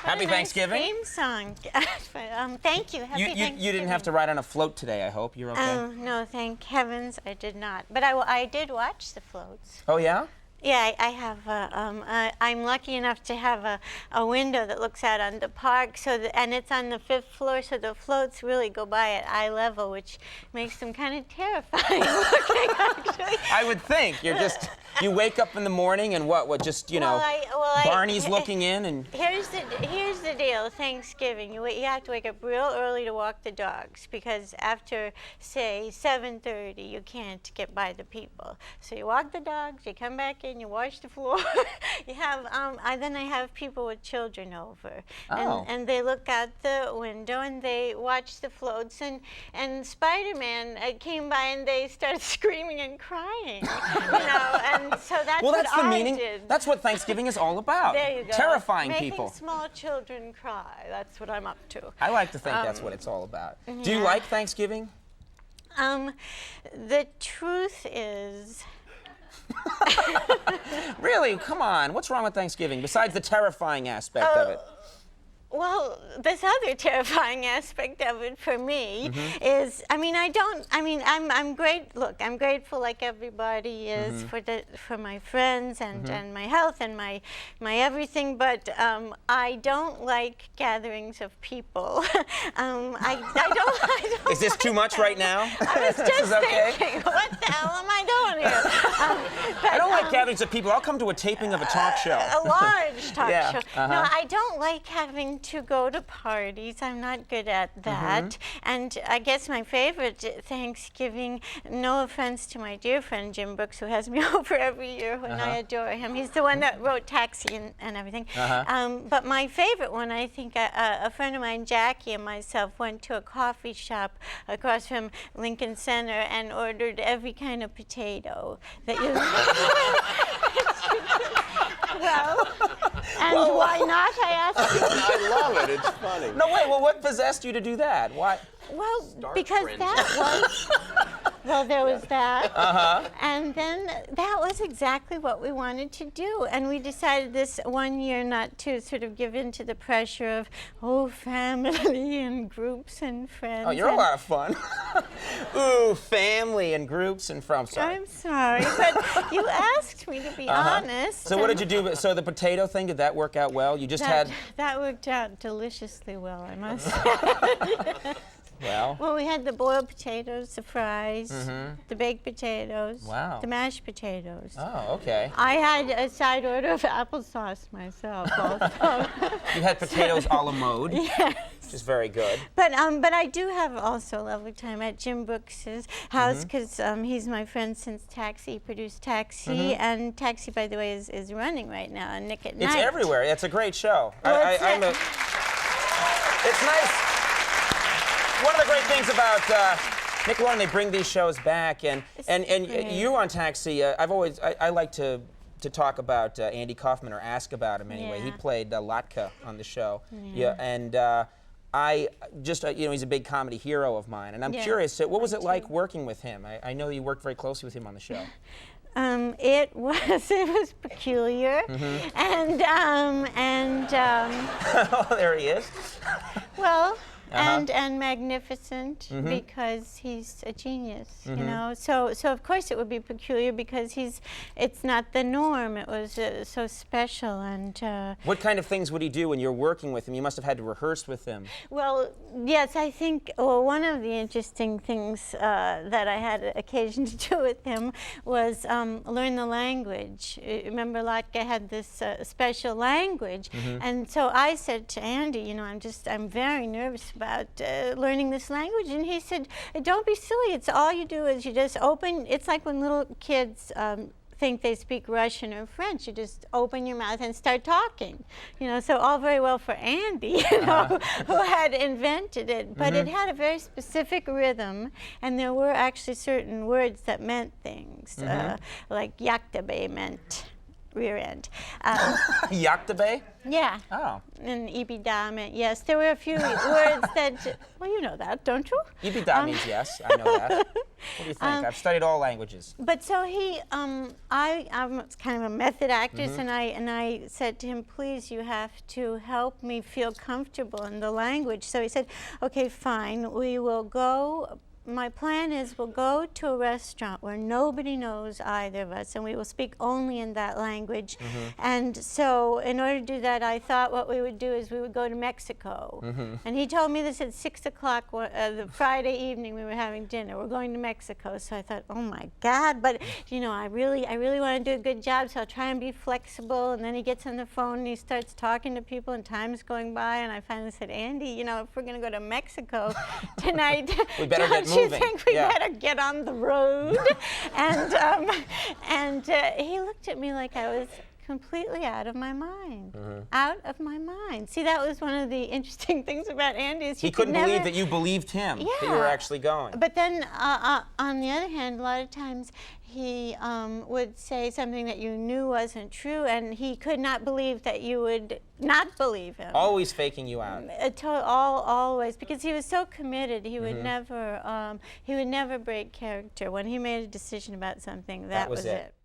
Happy Thanksgiving. Theme song. Thank you. Happy Thanksgiving. You didn't have to ride on a float today, I hope. You're okay? No, thank heavens I did not. But I did watch the floats. Oh, yeah? Yeah, I have. I'm lucky enough to have a window that looks out on the park, and it's on the 5th floor, so the floats really go by at eye level, which makes them kind of terrifying looking, actually. I would think you wake up in the morning and just Barney's looking in and. Here's the deal. Thanksgiving, you have to wake up real early to walk the dogs because after say 7:30 you can't get by the people. So you walk the dogs, you come back in. You wash the floor. You have. Then I have people with children over, and they look out the window and they watch the floats. And Spider-Man came by and they started screaming and crying. And so that's well, that's what the I meaning. did. That's what Thanksgiving is all about. There you go. Terrifying Making people. small children cry. That's what I'm up to. I like to think that's what it's all about. Do you like Thanksgiving? The truth is. Really? Come on. What's wrong with Thanksgiving besides the terrifying aspect of it? Well, this other terrifying aspect of it for me is, I'm great. Look, I'm grateful like everybody is for my friends and my health and my everything, but I don't like gatherings of people. I don't. Is this too much right now? I was just thinking, what the hell am I doing here? I don't like gatherings of people. I'll come to a taping of a talk show. A large talk show. No, Uh-huh. I don't like having to go to parties. I'm not good at that. And I guess my favorite Thanksgiving, no offense to my dear friend Jim Brooks, who has me over every year when I adore him. He's the one that wrote Taxi and everything. But my favorite one, I think, a friend of mine, Jackie, and myself went to a coffee shop across from Lincoln Center and ordered every kind of potato that you Well, and why not, I asked you? I love it. It's funny. No, wait. Well, what possessed you to do that? Why? Well, because that was. Well, there was that. And then that was exactly what we wanted to do. And we decided this one year not to sort of give in to the pressure of, family and groups and friends. Oh, you're a lot of fun. Ooh, family and groups and friends. I'm sorry, but you asked me to be honest. So what did you do? So the potato thing, did that work out well? You just had... That worked out deliciously well, I must say. Well, we had the boiled potatoes, the fries, the baked potatoes, the mashed potatoes. Oh, okay. I had a side order of applesauce myself also. You had potatoes a la mode. Yes. Which is very good. But I do have also a lovely time at Jim Brooks's house because he's my friend since Taxi. He produced Taxi, and Taxi, by the way, is running right now on Nick at Night. It's everywhere. It's a great show. Well, it's nice. One of the great things about Nickelodeon, they bring these shows back, and you on Taxi. I like to talk about Andy Kaufman or ask about him anyway. He played Latka on the show. And I just he's a big comedy hero of mine, and I'm curious. What was it like working with him? I know you worked very closely with him on the show. It was peculiar, and oh, there he is. Well. And magnificent because he's a genius, you know. So of course it would be peculiar because it's not the norm. It was so special and. What kind of things would he do when you're working with him? You must have had to rehearse with him. Well, yes, I think one of the interesting things that I had occasion to do with him was learn the language. Remember, Latka had this special language, and so I said to Andy, I'm very nervous about learning this language, and he said, don't be silly, it's all you do is you just open, it's like when little kids think they speak Russian or French, you just open your mouth and start talking, so all very well for Andy, who had invented it, but it had a very specific rhythm, and there were actually certain words that meant things, like yaktabe meant rear end. Yaktabe? Yeah. Oh. And ibida meant yes. There were a few words that, well, you know that, don't you? Ibida means yes. I know that. What do you think? I've studied all languages. But so I'm kind of a method actress, and I said to him, please, you have to help me feel comfortable in the language. So he said, okay, fine, we will go. My plan is we'll go to a restaurant where nobody knows either of us, and we will speak only in that language. And so in order to do that, I thought what we would do is we would go to Mexico. And he told me this at 6 o'clock the Friday evening we were having dinner. We're going to Mexico. So I thought, oh my God, but you know, I really want to do a good job, so I'll try and be flexible. And then he gets on the phone and he starts talking to people, and time's going by, and I finally said, Andy, you know, if we're going to go to Mexico tonight, we better get moving. You think we better get on the road? and he looked at me like I was completely out of my mind. Out of my mind. See, that was one of the interesting things about Andy. Is he couldn't believe that you believed him, that you were actually going. But then, on the other hand, a lot of times he would say something that you knew wasn't true, and he could not believe that you would not believe him. Always faking you out. Always, because he was so committed. He would never break character. When he made a decision about something, that was it.